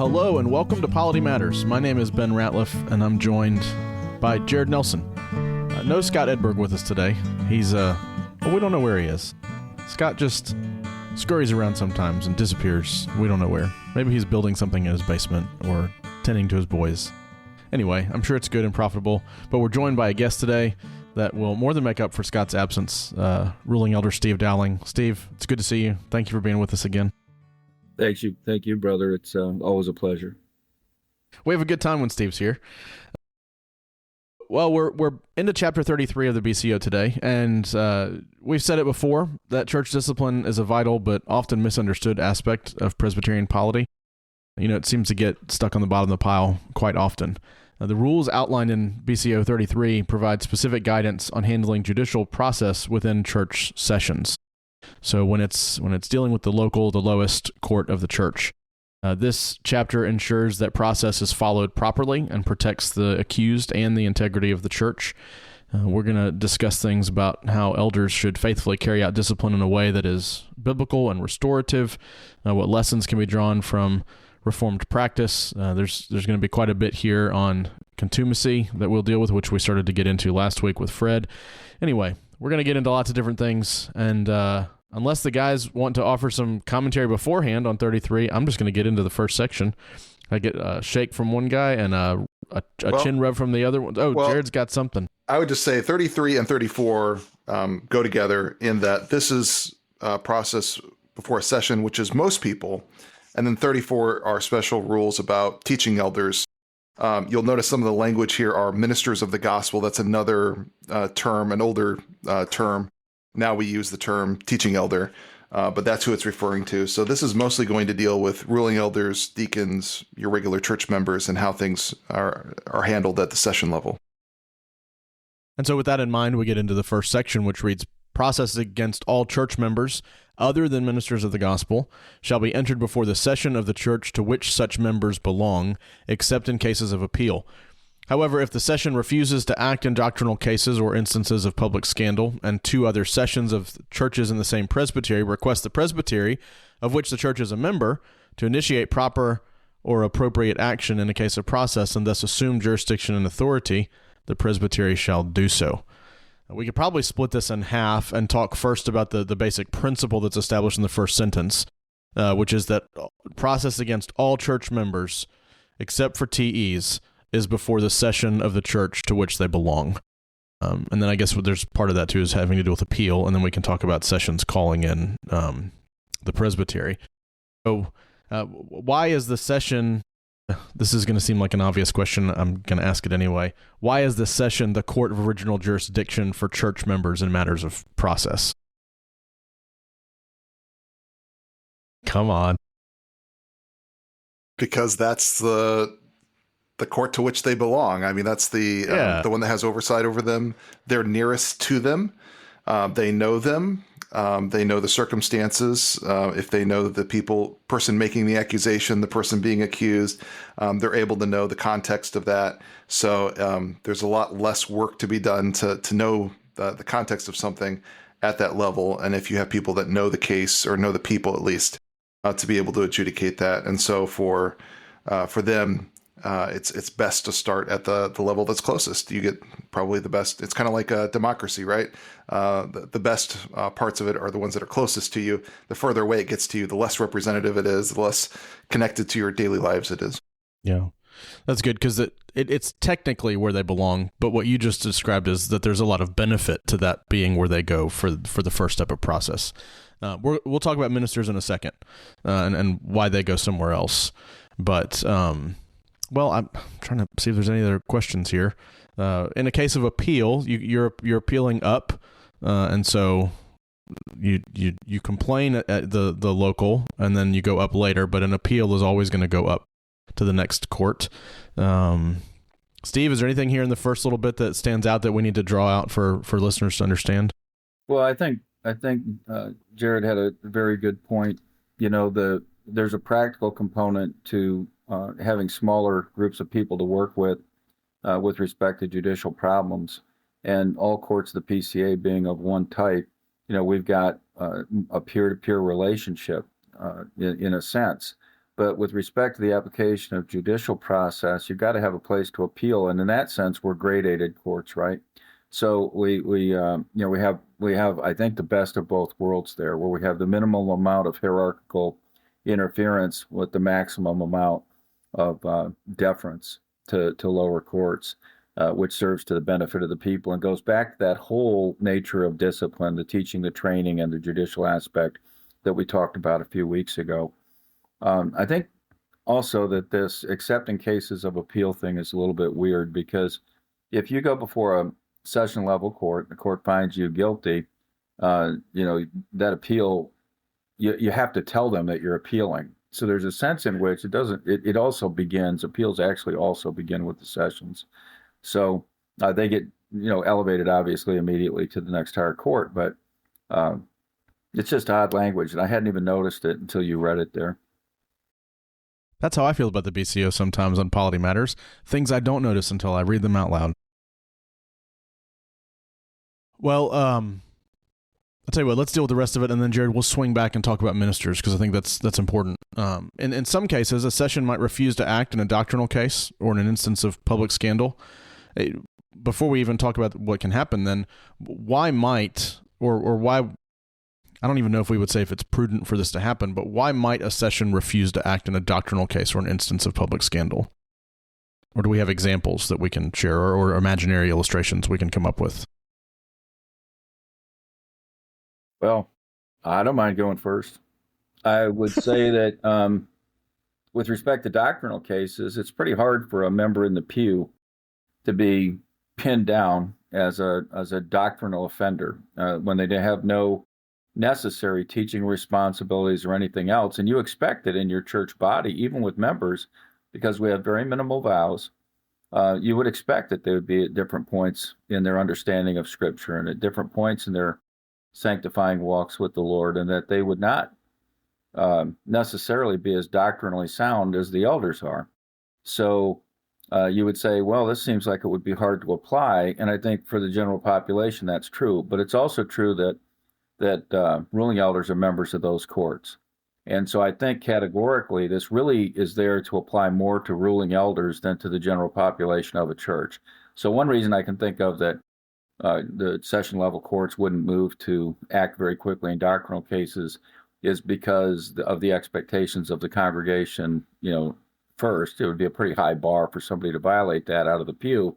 hello, and welcome to Polity Matters. My name is Ben Ratliff, and I'm joined by Jared Nelson. No Scott Edberg with us today. He's, we don't know where he is. Scott just scurries around sometimes and disappears. We don't know where. Maybe he's building something in his basement or tending to his boys. Anyway, I'm sure it's good and profitable, but we're joined by a guest today that will more than make up for Scott's absence, ruling elder Steve Dowling. Steve, it's good to see you. Thank you for being with us again. Thank you, brother. It's always a pleasure. We have a good time when Steve's here. Well, we're into chapter 33 of the BCO today, and we've said it before that church discipline is a vital but often misunderstood aspect of Presbyterian polity. You know, it seems to get stuck on the bottom of the pile quite often. The rules outlined in BCO 33 provide specific guidance on handling judicial process within church sessions. So when it's dealing with the lowest court of the church, this chapter ensures that process is followed properly and protects the accused and the integrity of the church. We're going to discuss things about how elders should faithfully carry out discipline in a way that is biblical and restorative, what lessons can be drawn from Reformed practice. There's going to be quite a bit here on contumacy that we'll deal with, which we started to get into last week with Fred. Anyway, we're going to get into lots of different things, and unless the guys want to offer some commentary beforehand on 33, I'm just going to get into the first section. I get a shake from one guy and a chin rub from the other one. Jared's got something. I would just say 33 and 34 go together in that this is a process before a session, which is most people, and then 34 are special rules about teaching elders. You'll notice some of the language here are ministers of the gospel. That's another term, an older term. Now we use the term teaching elder, but that's who it's referring to. So this is mostly going to deal with ruling elders, deacons, your regular church members, and how things are handled at the session level. And so with that in mind, we get into the first section, which reads, "Process against all church members other than ministers of the gospel shall be entered before the session of the church to which such members belong, except in cases of appeal. However, if the session refuses to act in doctrinal cases or instances of public scandal, and two other sessions of churches in the same presbytery request the presbytery, of which the church is a member, to initiate proper or appropriate action in a case of process and thus assume jurisdiction and authority, the presbytery shall do so." We could probably split this in half and talk first about the basic principle that's established in the first sentence, which is that process against all church members, except for TEs, is before the session of the church to which they belong. And then I guess there's part of that too is having to do with appeal, and then we can talk about sessions calling in the presbytery. So why is the session... This is going to seem like an obvious question. I'm going to ask it anyway. Why is the session the court of original jurisdiction for church members in matters of process? Come on. Because that's the court to which they belong. I mean, that's the one that has oversight over them. They're nearest to them. They know them. They know the circumstances. If they know the person making the accusation, the person being accused, they're able to know the context of that. So there's a lot less work to be done to know the context of something at that level. And if you have people that know the case, or know the people at least, to be able to adjudicate that. And so for them, it's best to start at the level that's closest. You get probably the best. It's kind of like a democracy, right? The best parts of it are the ones that are closest to you. The further away it gets to you, the less representative it is, the less connected to your daily lives it is. Yeah, that's good, because it's technically where they belong, but what you just described is that there's a lot of benefit to that being where they go for the first step of process. We'll talk about ministers in a second, and why they go somewhere else. But well, I'm trying to see if there's any other questions here. In a case of appeal, you're appealing up, and so you complain at the local, and then you go up later. But an appeal is always going to go up to the next court. Steve, is there anything here in the first little bit that stands out that we need to draw out for listeners to understand? Well, I think Jared had a very good point. You know, there's a practical component to having smaller groups of people to work with respect to judicial problems, and all courts of the PCA being of one type. You know, we've got a peer-to-peer relationship in a sense, But with respect to the application of judicial process, you've got to have a place to appeal, and in that sense, we're gradated courts, right? So we have I think the best of both worlds there, where we have the minimal amount of hierarchical interference with the maximum amount of deference to lower courts, which serves to the benefit of the people and goes back to that whole nature of discipline, the teaching, the training, and the judicial aspect that we talked about a few weeks ago. I think also that this accepting cases of appeal thing is a little bit weird, because if you go before a session level court, the court finds you guilty, that appeal, you have to tell them that you're appealing. So there's a sense in which it also begins, appeals actually also begin with the sessions. So they get, elevated obviously immediately to the next higher court, but it's just odd language, and I hadn't even noticed it until you read it there. That's how I feel about the BCO sometimes on polity matters. Things I don't notice until I read them out loud. Well, I'll tell you what, let's deal with the rest of it, and then, Jared, we'll swing back and talk about ministers, because I think that's important. In some cases, a session might refuse to act in a doctrinal case or in an instance of public scandal. Before we even talk about what can happen, then, why might, or why... I don't even know if we would say if it's prudent for this to happen, but why might a session refuse to act in a doctrinal case or an instance of public scandal? Or do we have examples that we can share, or imaginary illustrations we can come up with? Well, I don't mind going first. I would say that with respect to doctrinal cases, it's pretty hard for a member in the pew to be pinned down as a doctrinal offender when they have no necessary teaching responsibilities or anything else. And you expect it in your church body, even with members, because we have very minimal vows. You would expect that they would be at different points in their understanding of Scripture and at different points in their sanctifying walks with the Lord, and that they would not necessarily be as doctrinally sound as the elders are. So you would say, well, this seems like it would be hard to apply. And I think for the general population, that's true. But it's also true that ruling elders are members of those courts. And so I think categorically, this really is there to apply more to ruling elders than to the general population of a church. So one reason I can think of that the session level courts wouldn't move to act very quickly in doctrinal cases is because of the expectations of the congregation. First, it would be a pretty high bar for somebody to violate that out of the pew.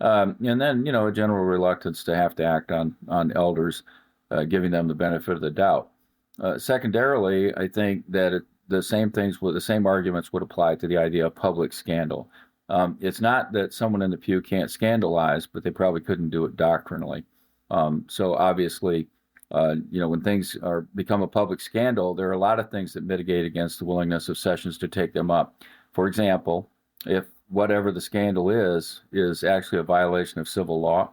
And then, a general reluctance to have to act on elders, giving them the benefit of the doubt. Secondarily, I think that the same arguments would apply to the idea of public scandal. It's not that someone in the pew can't scandalize, but they probably couldn't do it doctrinally. So obviously, when things become a public scandal, there are a lot of things that mitigate against the willingness of sessions to take them up. For example, if whatever the scandal is actually a violation of civil law,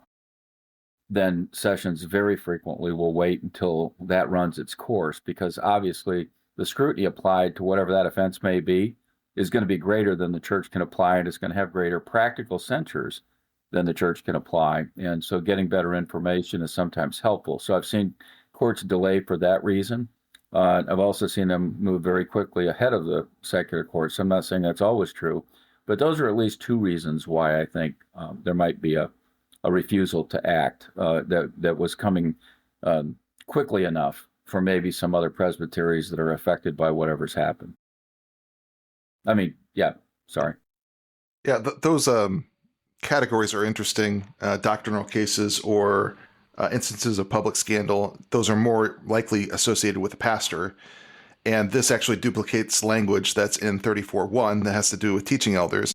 then sessions very frequently will wait until that runs its course, because obviously the scrutiny applied to whatever that offense may be is going to be greater than the church can apply, and it's going to have greater practical censures than the church can apply. And so getting better information is sometimes helpful. So I've seen courts delay for that reason. I've also seen them move very quickly ahead of the secular courts. I'm not saying that's always true, but those are at least two reasons why I think there might be a refusal to act that was coming quickly enough for maybe some other presbyteries that are affected by whatever's happened. Sorry. Yeah, those categories are interesting. Doctrinal cases or instances of public scandal, those are more likely associated with a pastor. And this actually duplicates language that's in 34:1 that has to do with teaching elders.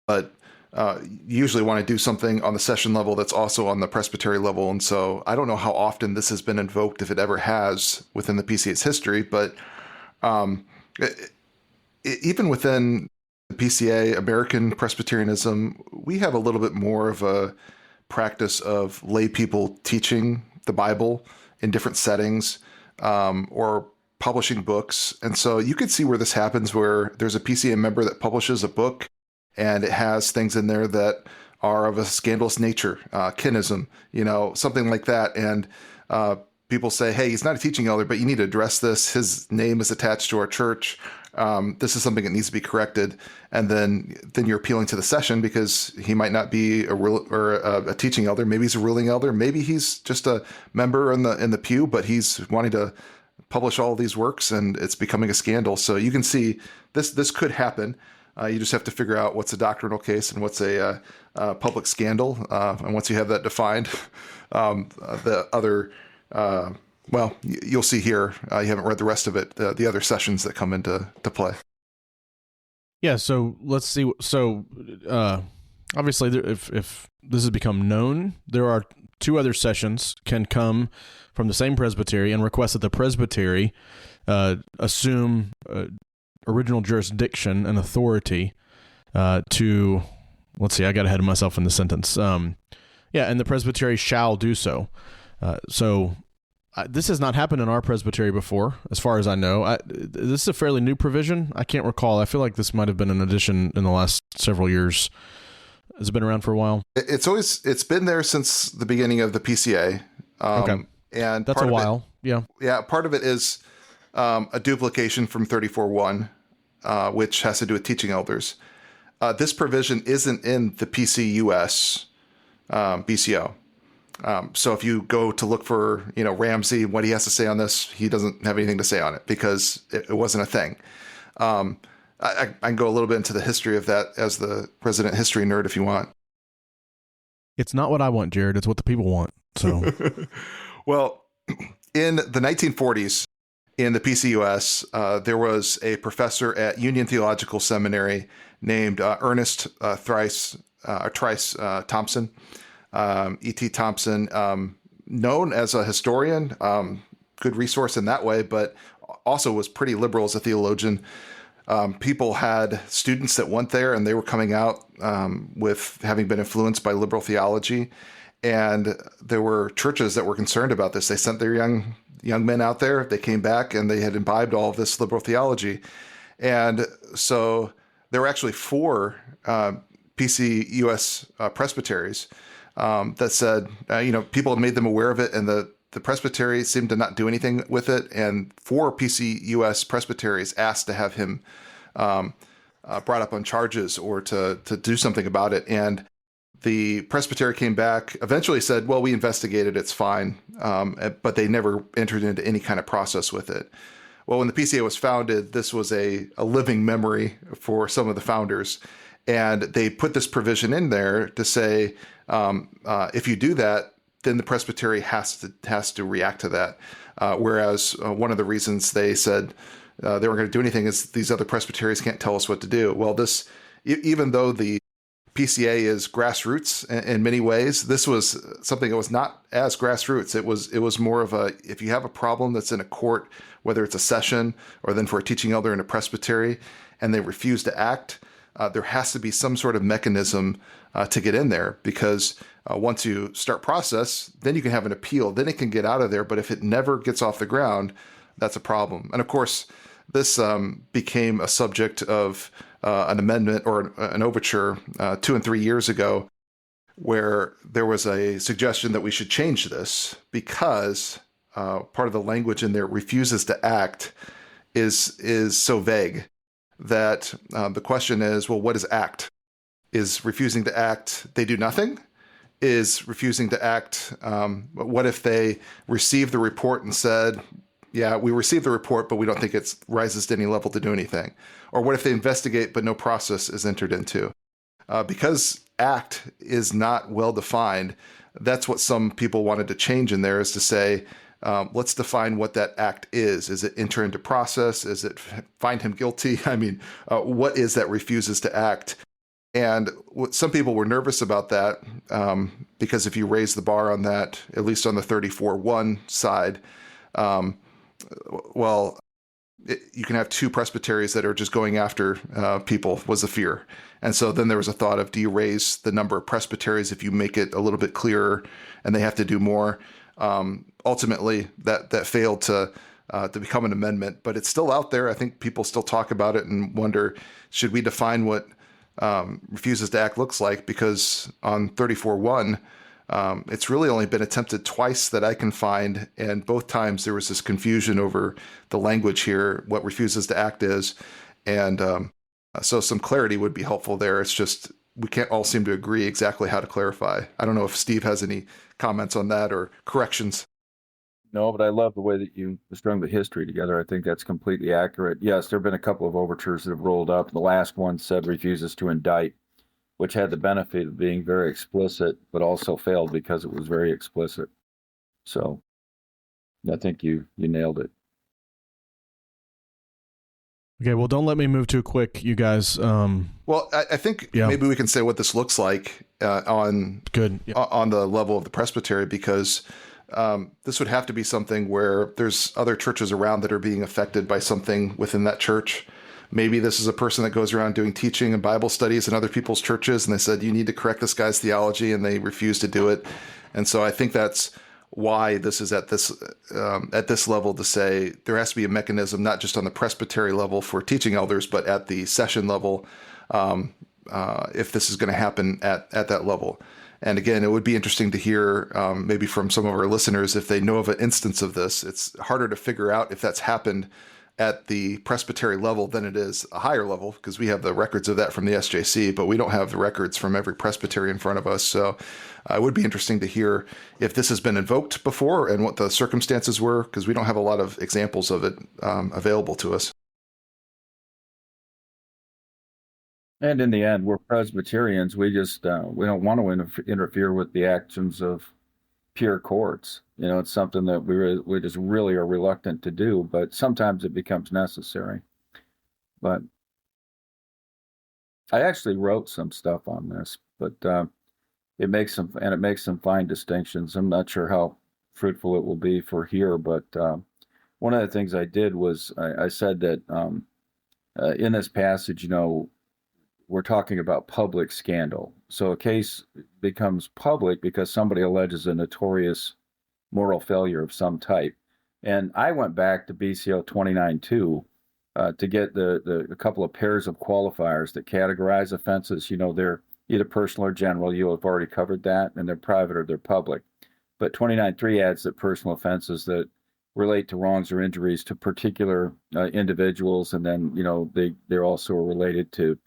But you usually want to do something on the session level that's also on the presbytery level. And so I don't know how often this has been invoked, if it ever has, within the PCA's history. But even within the PCA, American Presbyterianism, we have a little bit more of a practice of lay people teaching the Bible in different settings, or publishing books. And so you could see where this happens, where there's a PCA member that publishes a book and it has things in there that are of a scandalous nature, kinism, something like that. And people say, hey, he's not a teaching elder, but you need to address this. His name is attached to our church. This is something that needs to be corrected. And then you're appealing to the session because he might not be a teaching elder. Maybe he's a ruling elder. Maybe he's just a member in the pew, but he's wanting to publish all these works and it's becoming a scandal. So you can see this could happen. You just have to figure out what's a doctrinal case and what's a public scandal. And once you have that defined, the other, you'll see here, you haven't read the rest of it, the other sessions that come into play. Yeah, so let's see. So obviously, if this has become known, there are two other sessions can come from the same presbytery and request that the presbytery assume original jurisdiction and authority to, let's see, I got ahead of myself in the sentence. And the presbytery shall do so. This has not happened in our presbytery before, as far as I know. This is a fairly new provision. I can't recall. I feel like this might have been an addition in the last several years. Has it been around for a while? It's been there since the beginning of the PCA. Okay. And that's a while. Yeah. Part of it is a duplication from 34.1, which has to do with teaching elders. This provision isn't in the PCUS BCO. So if you go to look for, Ramsey, what he has to say on this, he doesn't have anything to say on it because it wasn't a thing. I can go a little bit into the history of that as the resident history nerd if you want. It's not what I want, Jared. It's what the people want. So, well, in the 1940s, in the PCUS, there was a professor at Union Theological Seminary named Ernest Trice Thompson, E.T. Thompson, known as a historian, good resource in that way, but also was pretty liberal as a theologian. People had students that went there and they were coming out with having been influenced by liberal theology. And there were churches that were concerned about this. They sent their young men out there. They came back and they had imbibed all of this liberal theology. And so there were actually 4 PCUS presbyteries that said, people had made them aware of it, and the presbytery seemed to not do anything with it. And 4 PCUS presbyteries asked to have him brought up on charges or to do something about it. And the presbytery came back, eventually said, well, we investigated, it's fine. But they never entered into any kind of process with it. Well, when the PCA was founded, this was a living memory for some of the founders. And they put this provision in there to say, if you do that, then the presbytery has to react to that. Whereas one of the reasons they said they weren't going to do anything is these other presbyteries can't tell us what to do. Well, this, even though the PCA is grassroots in many ways, this was something that was not as grassroots. It was more of a, if you have a problem that's in a court, whether it's a session or then for a teaching elder in a presbytery, and they refuse to act, there has to be some sort of mechanism to get in there, because once you start process, then you can have an appeal, then it can get out of there. But if it never gets off the ground, that's a problem. And of course, this became a subject of an amendment or an overture 2 and 3 years ago, where there was a suggestion that we should change this because part of the language in there, refuses to act, is so vague that the question is, well, what is act? Is refusing to act, they do nothing? Is refusing to act, what if they received the report and said, yeah, we received the report, but we don't think it rises to any level to do anything? Or what if they investigate, but no process is entered into? Because act is not well defined, that's what some people wanted to change in there, is to say, let's define what that act is. Is it enter into process? Is it find him guilty? I mean, what is that refuses to act? And some people were nervous about that because if you raise the bar on that, at least on the 34.1 side, you can have 2 presbyteries that are just going after people, was the fear. And so then there was a thought of, do you raise the number of presbyteries if you make it a little bit clearer and they have to do more? Ultimately, that failed to become an amendment, but it's still out there. I think people still talk about it and wonder, should we define what refuses to act looks like? Because on 34.1, it's really only been attempted twice that I can find, and both times there was this confusion over the language here, what refuses to act is. And so some clarity would be helpful there. It's just we can't all seem to agree exactly how to clarify. I don't know if Steve has any comments on that or corrections. No, but I love the way that you strung the history together. I think that's completely accurate. Yes, there have been a couple of overtures that have rolled up. The last one said refuses to indict, which had the benefit of being very explicit, but also failed because it was very explicit. So I think you nailed it. Okay, well, don't let me move too quick, you guys. Well, I think maybe we can say what this looks like on the level of the presbytery, because this would have to be something where there's other churches around that are being affected by something within that church. Maybe this is a person that goes around doing teaching and Bible studies in other people's churches, and they said, you need to correct this guy's theology, and they refuse to do it. And so I think that's why this is at this level, to say there has to be a mechanism, not just on the presbytery level for teaching elders, but at the session level, if this is going to happen at that level. And again, it would be interesting to hear maybe from some of our listeners if they know of an instance of this. It's harder to figure out if that's happened at the presbytery level than it is a higher level, because we have the records of that from the SJC, but we don't have the records from every presbytery in front of us. So it would be interesting to hear if this has been invoked before and what the circumstances were, because we don't have a lot of examples of it available to us. And in the end, we're Presbyterians. We just we don't want to interfere with the actions of pure courts. It's something that we just really are reluctant to do, but sometimes it becomes necessary. But I actually wrote some stuff on this, but it makes some fine distinctions. I'm not sure how fruitful it will be for here, but one of the things I did was I said that in this passage, we're talking about public scandal. So a case becomes public because somebody alleges a notorious moral failure of some type. And I went back to BCO 29.2 to get a couple of pairs of qualifiers that categorize offenses. They're either personal or general. You have already covered that, and they're private or they're public. But 29.3 adds that personal offenses that relate to wrongs or injuries to particular individuals, and then they're also related to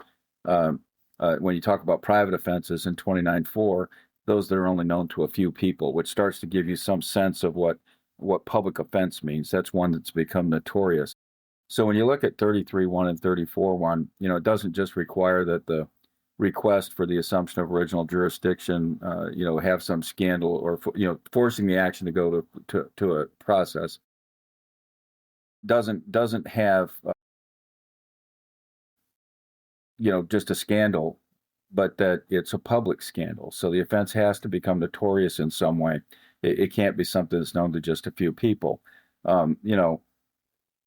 when you talk about private offenses in 29.4, those that are only known to a few people, which starts to give you some sense of what public offense means. That's one that's become notorious. So when you look at 33.1 and 34.1, it doesn't just require that the request for the assumption of original jurisdiction, have some scandal or, forcing the action to go to a process. Doesn't have just a scandal, but that it's a public scandal. So the offense has to become notorious in some way. It can't be something that's known to just a few people.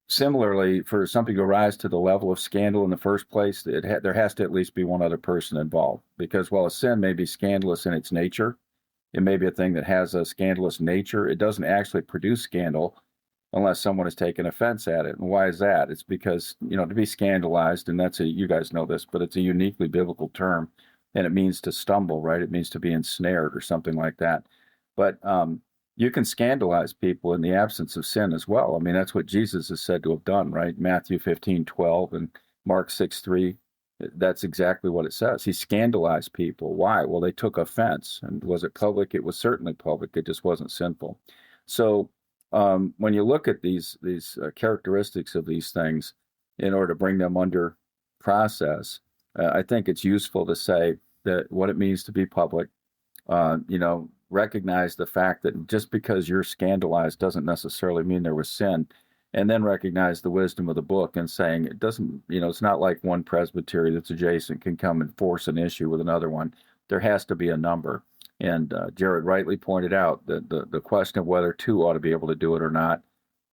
Similarly, for something to rise to the level of scandal in the first place, there has to at least be one other person involved. Because while a sin may be scandalous in its nature, it may be a thing that has a scandalous nature, it doesn't actually produce scandal unless someone has taken offense at it. And why is that? It's because, to be scandalized, and you guys know this, but it's a uniquely biblical term, and it means to stumble, right? It means to be ensnared or something like that. But you can scandalize people in the absence of sin as well. I mean, that's what Jesus is said to have done, right? Matthew 15:12 and Mark 6:3. That's exactly what it says. He scandalized people. Why? Well, they took offense. And was it public? It was certainly public. It just wasn't sinful. So when you look at these characteristics of these things, in order to bring them under process, I think it's useful to say that what it means to be public, recognize the fact that just because you're scandalized doesn't necessarily mean there was sin, and then recognize the wisdom of the book and saying it doesn't, it's not like one presbytery that's adjacent can come and force an issue with another one. There has to be a number. And Jared rightly pointed out that the question of whether two ought to be able to do it or not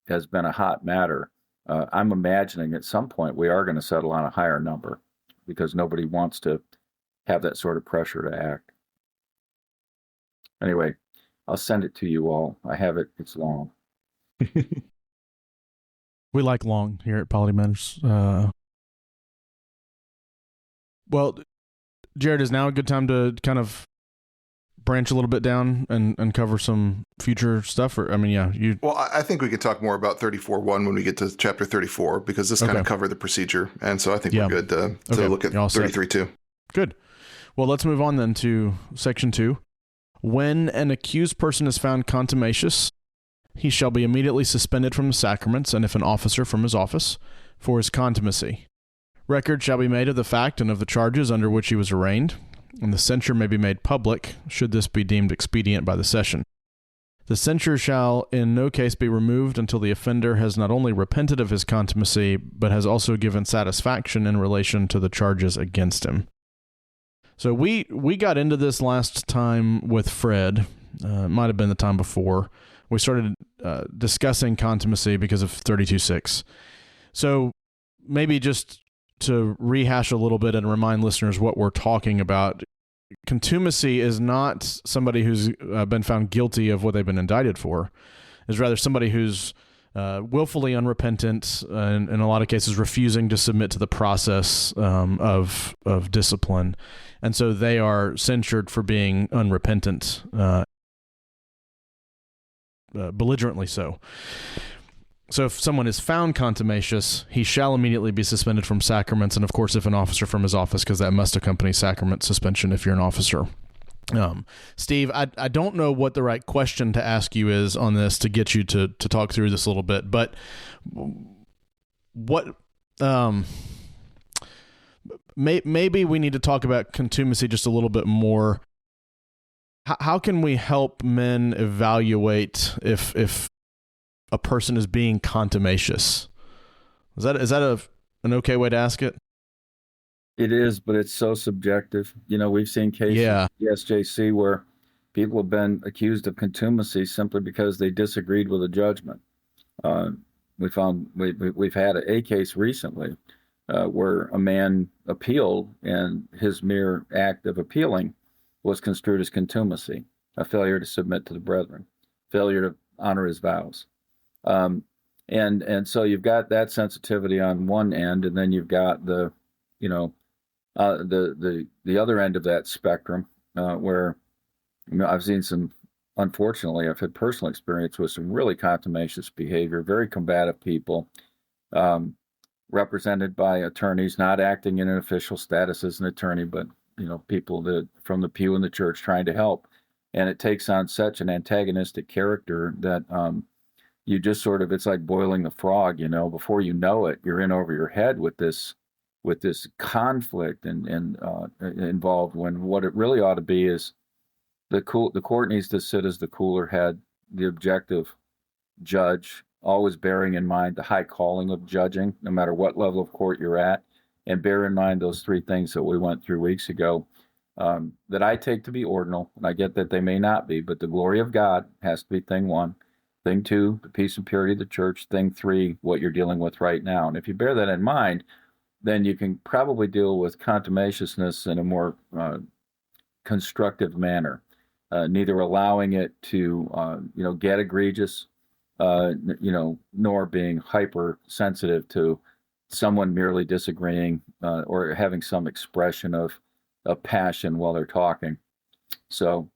has been a hot matter. I'm imagining at some point we are going to settle on a higher number because nobody wants to have that sort of pressure to act. Anyway, I'll send it to you all. I have it. It's long. We like long here at Polity Matters. Well, Jared, is now a good time to kind of branch a little bit down and cover some future stuff? Or, I mean, yeah, you. Well, I think we could talk more about 34.1 when we get to chapter 34, because this kind of covered the procedure. And so I think we're good to look at 33.2. Good. Well, let's move on then to section 2. When an accused person is found contumacious, he shall be immediately suspended from the sacraments, and if an officer, from his office, for his contumacy. Record shall be made of the fact and of the charges under which he was arraigned, and the censure may be made public, should this be deemed expedient by the session. The censure shall in no case be removed until the offender has not only repented of his contumacy, but has also given satisfaction in relation to the charges against him. So we got into this last time with Fred. It might have been the time before. We started discussing contumacy because of 32.6. So maybe just to rehash a little bit and remind listeners what we're talking about. Contumacy is not somebody who's been found guilty of what they've been indicted for. It's rather somebody who's willfully unrepentant, and in a lot of cases refusing to submit to the process of discipline. And so they are censured for being unrepentant, belligerently so. So if someone is found contumacious, he shall immediately be suspended from sacraments, and of course if an officer from his office, because that must accompany sacrament suspension if you're an officer. Steve, I don't know what the right question to ask you is on this to get you to talk through this a little bit, but what maybe we need to talk about contumacy just a little bit more. How can we help men evaluate if a person is being contumacious? Is that an okay way to ask it? It is, but it's so subjective. We've seen cases at the SJC where people have been accused of contumacy simply because they disagreed with a judgment. We've had a case recently where a man appealed, and his mere act of appealing was construed as contumacy, a failure to submit to the brethren, failure to honor his vows. And so you've got that sensitivity on one end, and then you've got the other end of that spectrum, where I've seen some, unfortunately, I've had personal experience with some really contumacious behavior, very combative people, represented by attorneys, not acting in an official status as an attorney, but people that from the pew in the church trying to help. And it takes on such an antagonistic character that you just sort of, it's like boiling the frog, before you know it, you're in over your head with this conflict and involved, when what it really ought to be is the court needs to sit as the cooler head, the objective judge, always bearing in mind the high calling of judging, no matter what level of court you're at, and bear in mind those three things that we went through weeks ago, that I take to be ordinal, and I get that they may not be, but the glory of God has to be thing one. Thing two, the peace and purity of the church. Thing three, what you're dealing with right now. And if you bear that in mind, then you can probably deal with contumaciousness in a more constructive manner, neither allowing it to, get egregious, nor being hypersensitive to someone merely disagreeing or having some expression of passion while they're talking. So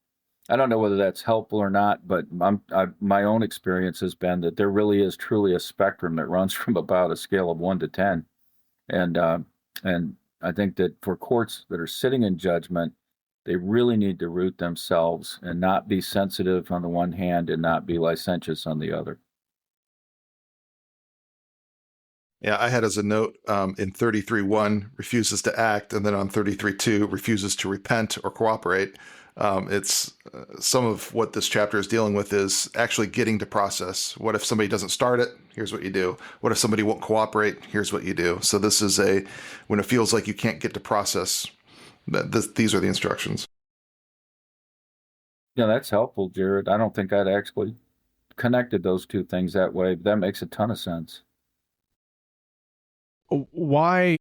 I don't know whether that's helpful or not, but my own experience has been that there really is truly a spectrum that runs from about a scale of 1 to 10. And I think that for courts that are sitting in judgment, they really need to root themselves and not be sensitive on the one hand and not be licentious on the other. Yeah, I had as a note in 33.1, refuses to act, and then on 33.2, refuses to repent or cooperate. It's some of what this chapter is dealing with is actually getting to process. What if somebody doesn't start it? Here's what you do. What if somebody won't cooperate? Here's what you do. So this is when it feels like you can't get to process, these are the instructions. Yeah, that's helpful, Jared. I don't think I'd actually connected those two things that way. That makes a ton of sense. Why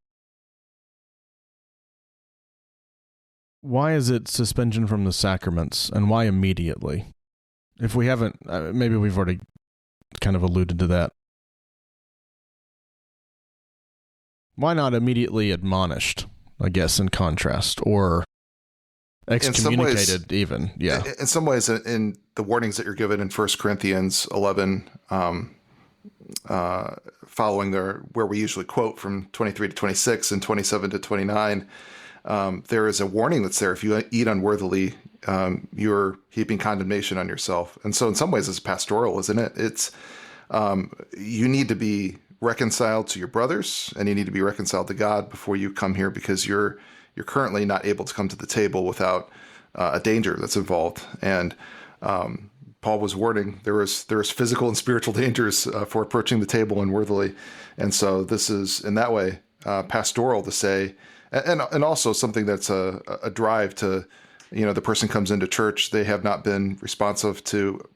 is it suspension from the sacraments, and why immediately? If we haven't, maybe we've already kind of alluded to that. Why not immediately admonished, I guess, in contrast, or excommunicated even. Yeah. In some ways, in the warnings that you're given in 1 Corinthians 11, following where we usually quote from 23 to 26 and 27 to 29, there is a warning that's there. If you eat unworthily, you're heaping condemnation on yourself. And so in some ways it's pastoral, isn't it? It's, you need to be reconciled to your brothers, and you need to be reconciled to God before you come here, because you're currently not able to come to the table without a danger that's involved. And Paul was warning there was physical and spiritual dangers for approaching the table unworthily. And so this is, in that way, pastoral to say, and also something that's a drive to, the person comes into church, they have not been responsive to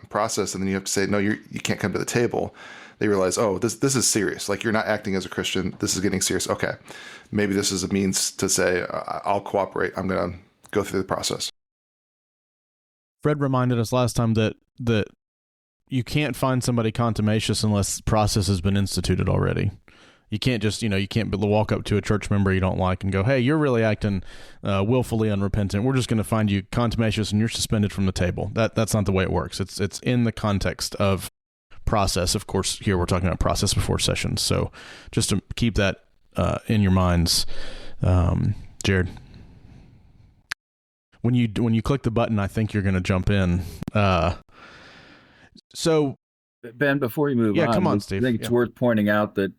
process, and then you have to say, no, you can't come to the table. They realize, oh, this is serious. Like, you're not acting as a Christian. This is getting serious. Okay, maybe this is a means to say, I'll cooperate. I'm going to go through the process. Fred reminded us last time that you can't find somebody contumacious unless process has been instituted already. You can't just, you can't walk up to a church member you don't like and go, hey, you're really acting willfully unrepentant. We're just going to find you contumacious and you're suspended from the table. That's not the way it works. It's in the context of process. Of course, here we're talking about process before sessions. So just to keep that in your minds, Jared. When you click the button, I think you're going to jump in. So, Ben, before you move on, come on, Steve. I think it's worth pointing out that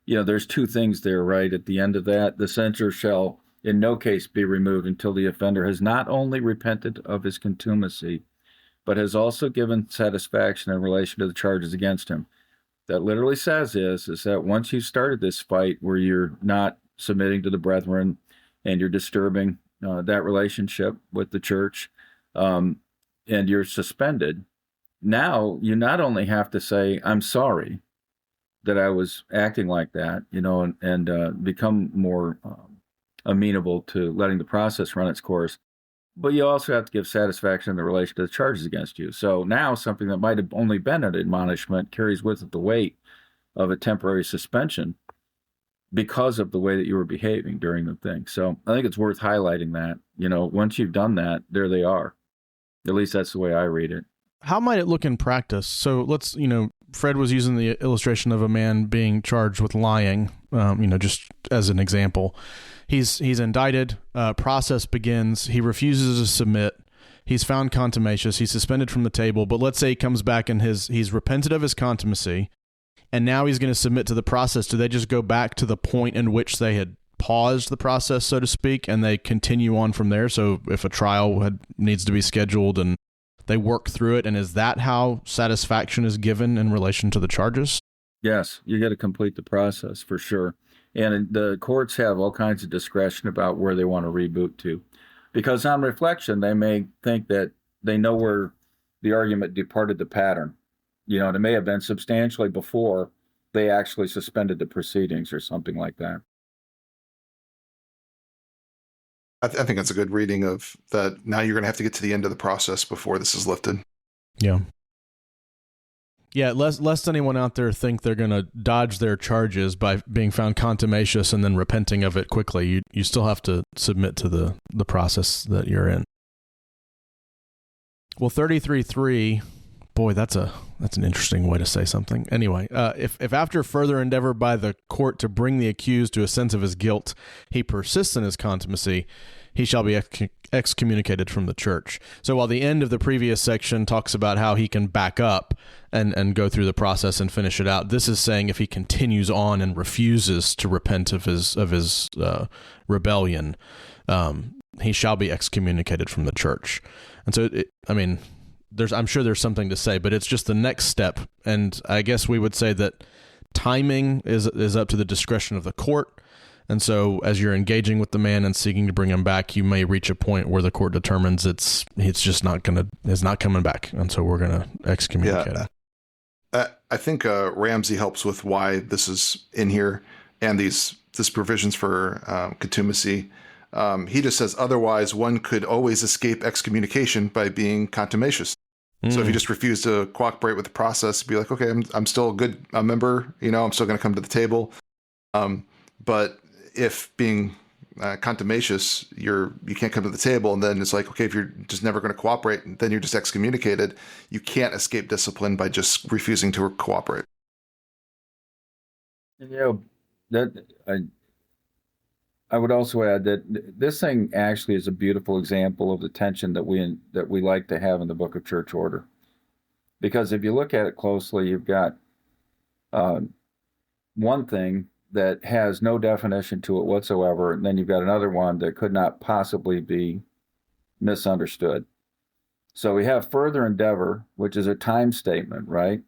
there's two things there, right? At the end of that, the censure shall in no case be removed until the offender has not only repented of his contumacy, but has also given satisfaction in relation to the charges against him. That literally says is that once you started this fight where you're not submitting to the brethren and you're disturbing that relationship with the church, and you're suspended, now you not only have to say, I'm sorry that I was acting like that, and become more amenable to letting the process run its course, but you also have to give satisfaction in the relation to the charges against you. So now something that might have only been an admonishment carries with it the weight of a temporary suspension because of the way that you were behaving during the thing. So I think it's worth highlighting that, once you've done that, there they are. At least that's the way I read it. How might it look in practice? So let's, Fred was using the illustration of a man being charged with lying, just as an example. He's indicted, process begins, he refuses to submit, he's found contumacious, he's suspended from the table, but let's say he comes back and he's repented of his contumacy, and now he's going to submit to the process. Do they just go back to the point in which they had paused the process, so to speak, and they continue on from there? So if a trial needs to be scheduled and they work through it, and is that how satisfaction is given in relation to the charges? Yes, you got to complete the process for sure. And the courts have all kinds of discretion about where they want to reboot to, because on reflection, they may think that they know where the argument departed the pattern. And it may have been substantially before they actually suspended the proceedings or something like that. I think that's a good reading of that. Now you're going to have to get to the end of the process before this is lifted. Yeah. Yeah, lest anyone out there think they're going to dodge their charges by being found contumacious and then repenting of it quickly. You still have to submit to the process that you're in. Well, 33.3, boy, that's an interesting way to say something. Anyway, if after further endeavor by the court to bring the accused to a sense of his guilt, he persists in his contumacy, he shall be excommunicated from the church. So while the end of the previous section talks about how he can back up and go through the process and finish it out, this is saying if he continues on and refuses to repent of his rebellion, he shall be excommunicated from the church. And so, I'm sure there's something to say, but it's just the next step. And I guess we would say that timing is up to the discretion of the court. And so as you're engaging with the man and seeking to bring him back, you may reach a point where the court determines it's just not coming back. And so we're going to excommunicate him. I think Ramsey helps with why this is in here and this provisions for contumacy. He just says, otherwise one could always escape excommunication by being contumacious. So if you just refuse to cooperate with the process, be like, okay, I'm still a member, I'm still going to come to the table. But if being contumacious, you can't come to the table. And then it's like, okay, if you're just never going to cooperate, then you're just excommunicated. You can't escape discipline by just refusing to cooperate. That I would also add that this thing actually is a beautiful example of the tension that we like to have in the Book of Church Order. Because if you look at it closely, you've got one thing that has no definition to it whatsoever, and then you've got another one that could not possibly be misunderstood. So we have further endeavor, which is a time statement, right?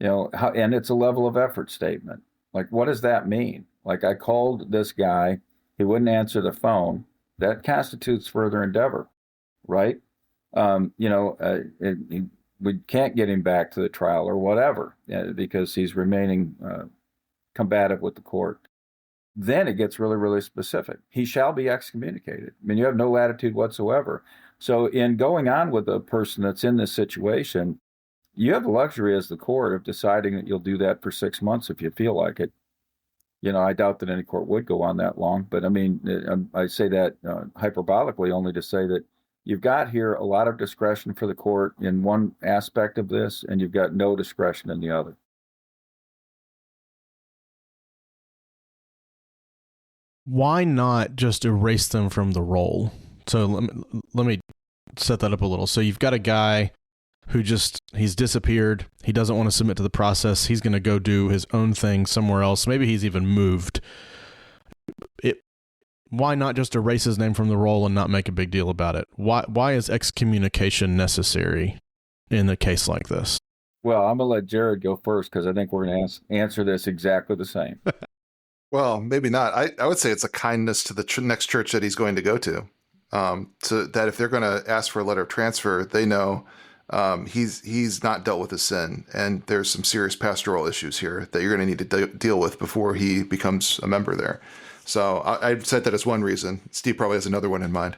And it's a level of effort statement. Like, what does that mean? Like, I called this guy, he wouldn't answer the phone. That constitutes further endeavor, right? We can't get him back to the trial or whatever because he's remaining combative with the court. Then it gets really, really specific. He shall be excommunicated. I mean, you have no latitude whatsoever. So in going on with a person that's in this situation, you have the luxury as the court of deciding that you'll do that for 6 months if you feel like it. I doubt that any court would go on that long, but I mean, I say that hyperbolically only to say that you've got here a lot of discretion for the court in one aspect of this, and you've got no discretion in the other. Why not just erase them from the roll? So let me set that up a little. So you've got a guy who he's disappeared. He doesn't want to submit to the process. He's going to go do his own thing somewhere else. Maybe he's even moved. Why not just erase his name from the roll and not make a big deal about it? Why is excommunication necessary in a case like this? Well, I'm going to let Jared go first because I think we're going to answer this exactly the same. Well, maybe not. I would say it's a kindness to the next church that he's going to go to. So that if they're going to ask for a letter of transfer, they know he's not dealt with his sin, and there's some serious pastoral issues here that you're going to need to deal with before he becomes a member there. So I said that as one reason. Steve probably has another one in mind.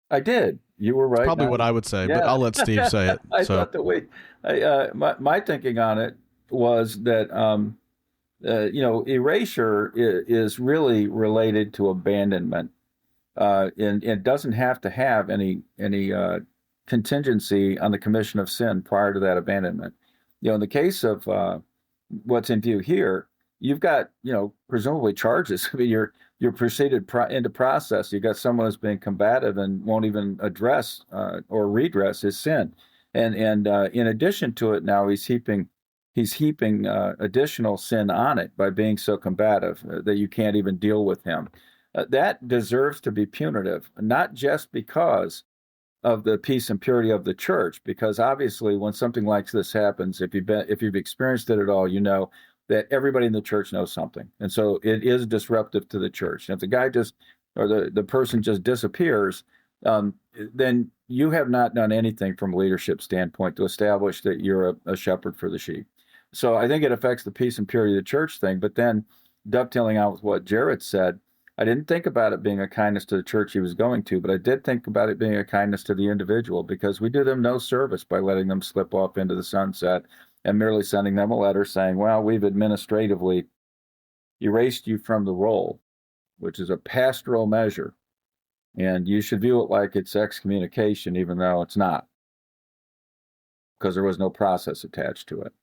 I did. You were right. It's probably what I would say, but I'll let Steve say it. I thought that my thinking on it was that erasure is really related to abandonment, and it doesn't have to have any contingency on the commission of sin prior to that abandonment. In the case of what's in view here, you've got presumably charges. I mean, you're proceeded into process. You've got someone who's being combative and won't even address or redress his sin, and in addition to it, now he's heaping additional sin on it by being so combative that you can't even deal with him. That deserves to be punitive, not just because of the peace and purity of the church, because obviously when something like this happens, if you've experienced it at all, you know that everybody in the church knows something. And so it is disruptive to the church. And if the guy the person just disappears, then you have not done anything from a leadership standpoint to establish that you're a shepherd for the sheep. So I think it affects the peace and purity of the church thing. But then dovetailing out with what Jared said, I didn't think about it being a kindness to the church he was going to, but I did think about it being a kindness to the individual, because we do them no service by letting them slip off into the sunset and merely sending them a letter saying, well, we've administratively erased you from the roll, which is a pastoral measure. And you should view it like it's excommunication, even though it's not, because there was no process attached to it.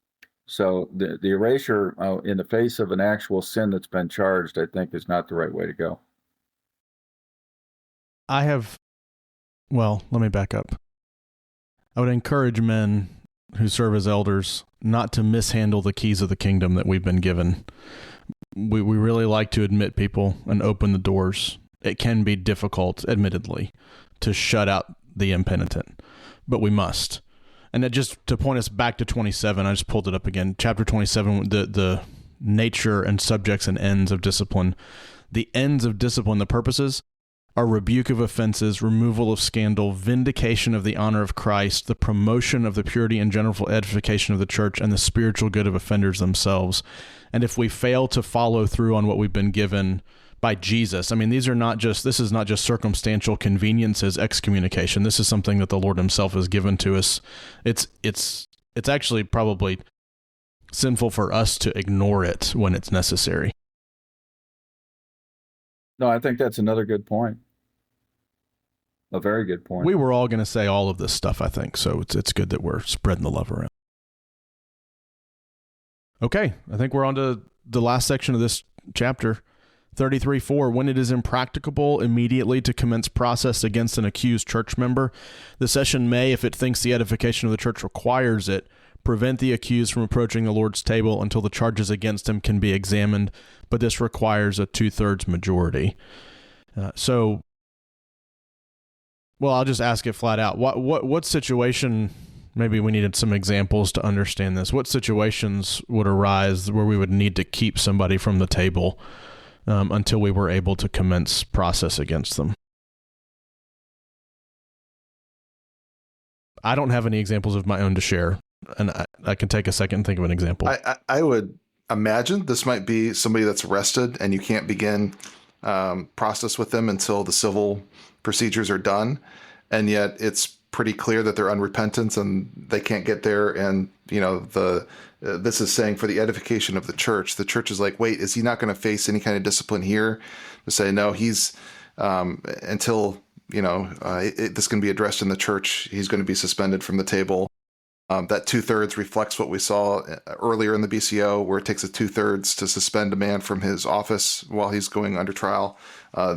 So the erasure in the face of an actual sin that's been charged, I think, is not the right way to go. Let me back up. I would encourage men who serve as elders not to mishandle the keys of the kingdom that we've been given. We really like to admit people and open the doors. It can be difficult, admittedly, to shut out the impenitent, but we must. And just to point us back to 27, I just pulled it up again. Chapter 27, the nature and subjects and ends of discipline. The ends of discipline, the purposes, are rebuke of offenses, removal of scandal, vindication of the honor of Christ, the promotion of the purity and general edification of the church, and the spiritual good of offenders themselves. And if we fail to follow through on what we've been given by Jesus, I mean, this is not just circumstantial conveniences, excommunication. This is something that the Lord himself has given to us. It's actually probably sinful for us to ignore it when it's necessary. No, I think that's another good point. A very good point. We were all going to say all of this stuff, I think, so it's good that we're spreading the love around. Okay, I think we're on to the last section of this chapter, 33:4. When it is impracticable immediately to commence process against an accused church member, the session may, if it thinks the edification of the church requires it, prevent the accused from approaching the Lord's table until the charges against him can be examined, but this requires a 2/3 majority. Well, I'll just ask it flat out. What situation, maybe we needed some examples to understand this. What situations would arise where we would need to keep somebody from the table until we were able to commence process against them? I don't have any examples of my own to share, and I can take a second and think of an example. I would imagine this might be somebody that's arrested and you can't begin process with them until the civil procedures are done, and yet it's pretty clear that they're unrepentant and they can't get there. And this is saying for the edification of the church is like, wait, is he not going to face any kind of discipline here? To say no, he's until this can be addressed in the church, he's going to be suspended from the table. That 2/3 reflects what we saw earlier in the BCO, where it takes a 2/3 to suspend a man from his office while he's going under trial.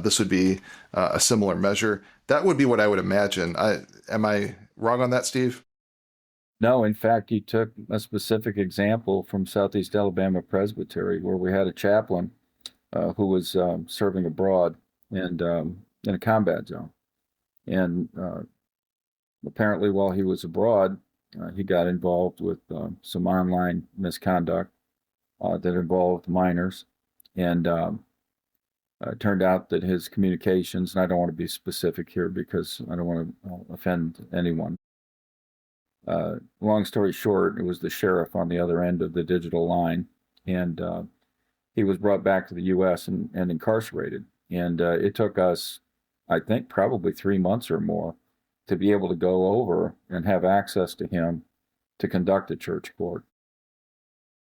This would be a similar measure. That would be what I would imagine. Am I wrong on that, Steve? No, in fact, you took a specific example from Southeast Alabama Presbytery, where we had a chaplain who was serving abroad and in a combat zone. And apparently while he was abroad, he got involved with some online misconduct that involved minors. And it turned out that his communications, and I don't want to be specific here because I don't want to offend anyone. Long story short, it was the sheriff on the other end of the digital line, and he was brought back to the U.S. and incarcerated. And it took us, I think, probably 3 months or more to be able to go over and have access to him to conduct a church court.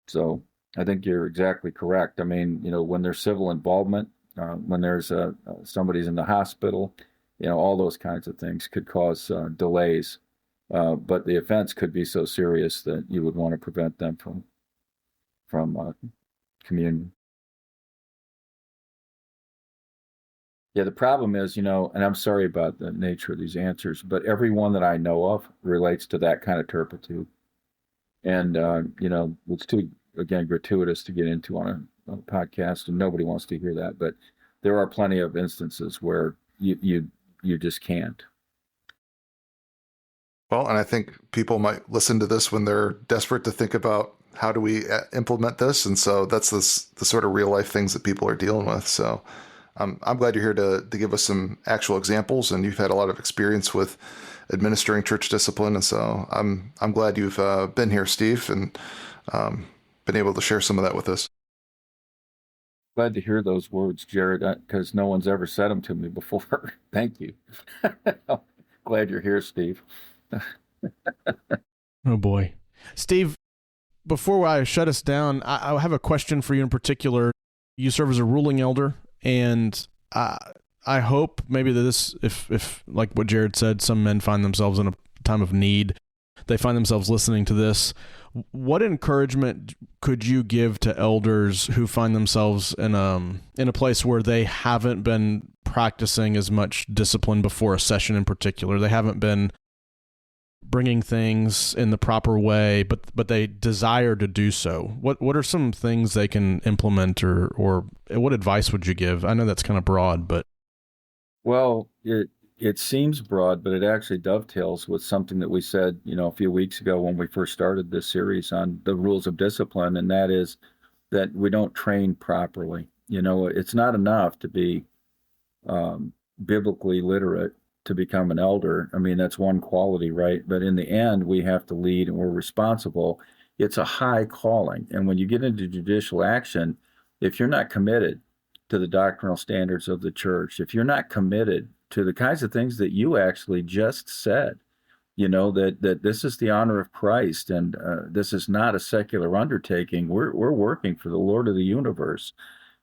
So I think you're exactly correct. I mean, when there's civil involvement, when there's somebody's in the hospital, all those kinds of things could cause delays. But the offense could be so serious that you would want to prevent them from communion. Yeah, the problem is, and I'm sorry about the nature of these answers, but every one that I know of relates to that kind of turpitude. And, it's too, again, gratuitous to get into on a podcast, and nobody wants to hear that. But there are plenty of instances where you just can't. Well, and I think people might listen to this when they're desperate to think about how do we implement this. And so that's the sort of real life things that people are dealing with. So I'm glad you're here to give us some actual examples, and you've had a lot of experience with administering church discipline. And so I'm glad you've been here, Steve, and been able to share some of that with us. Glad to hear those words, Jared, because no one's ever said them to me before. Thank you. Glad you're here, Steve. Oh, boy. Steve, before I shut us down, I have a question for you in particular. You serve as a ruling elder, and I hope maybe that this, if like what Jared said, some men find themselves in a time of need, they find themselves listening to this. What encouragement could you give to elders who find themselves in a place where they haven't been practicing as much discipline before a session in particular? They haven't been bringing things in the proper way, but they desire to do so. What are some things they can implement, or what advice would you give? I know that's kind of broad, but well, it seems broad, but it actually dovetails with something that we said, a few weeks ago when we first started this series on the rules of discipline, and that is that we don't train properly. It's not enough to be biblically literate to become an elder. I mean, that's one quality, right? But in the end, we have to lead, and we're responsible. It's a high calling. And when you get into judicial action, if you're not committed to the doctrinal standards of the church, if you're not committed to the kinds of things that you actually just said, that this is the honor of Christ, and this is not a secular undertaking. We're working for the Lord of the universe.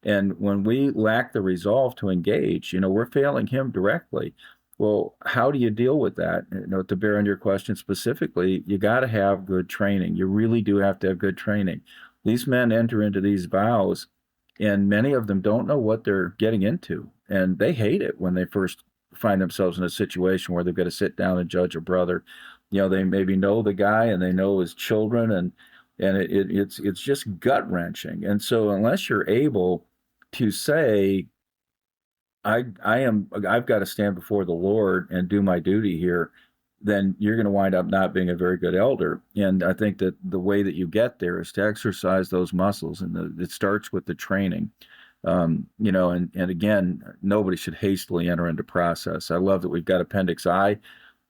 And when we lack the resolve to engage, we're failing him directly. Well, how do you deal with that? To bear on your question specifically, you got to have good training. You really do have to have good training. These men enter into these vows, and many of them don't know what they're getting into. And they hate it when they first find themselves in a situation where they've got to sit down and judge a brother. They maybe know the guy and they know his children, and it's just gut wrenching. And so unless you're able to say, I've got to stand before the Lord and do my duty here, then you're going to wind up not being a very good elder. And I think that the way that you get there is to exercise those muscles, and it starts with the training. And again, nobody should hastily enter into process. I love that we've got Appendix I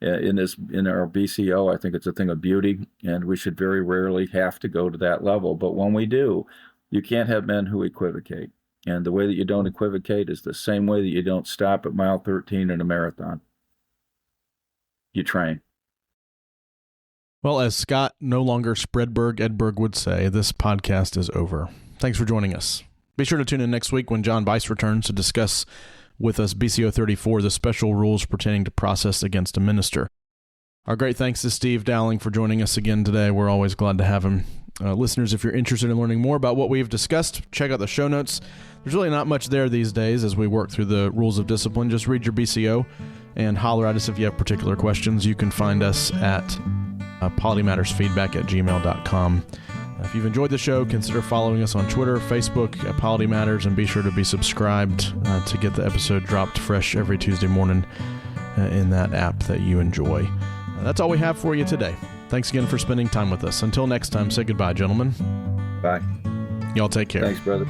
in our BCO. I think it's a thing of beauty, and we should very rarely have to go to that level. But when we do, you can't have men who equivocate. And the way that you don't equivocate is the same way that you don't stop at mile 13 in a marathon. You train. Well, as Scott no longer Spreadberg Edberg would say, this podcast is over. Thanks for joining us. Be sure to tune in next week when John Bice returns to discuss with us BCO 34, the special rules pertaining to process against a minister. Our great thanks to Steve Dowling for joining us again today. We're always glad to have him. Listeners, if you're interested in learning more about what we've discussed, check out the show notes. There's really not much there these days as we work through the rules of discipline. Just read your BCO and holler at us if you have particular questions. You can find us at politymattersfeedback@gmail.com. If you've enjoyed the show, consider following us on Twitter, Facebook, at Polity Matters, and be sure to be subscribed to get the episode dropped fresh every Tuesday morning in that app that you enjoy. That's all we have for you today. Thanks again for spending time with us. Until next time, say goodbye, gentlemen. Bye. Y'all take care. Thanks, brothers.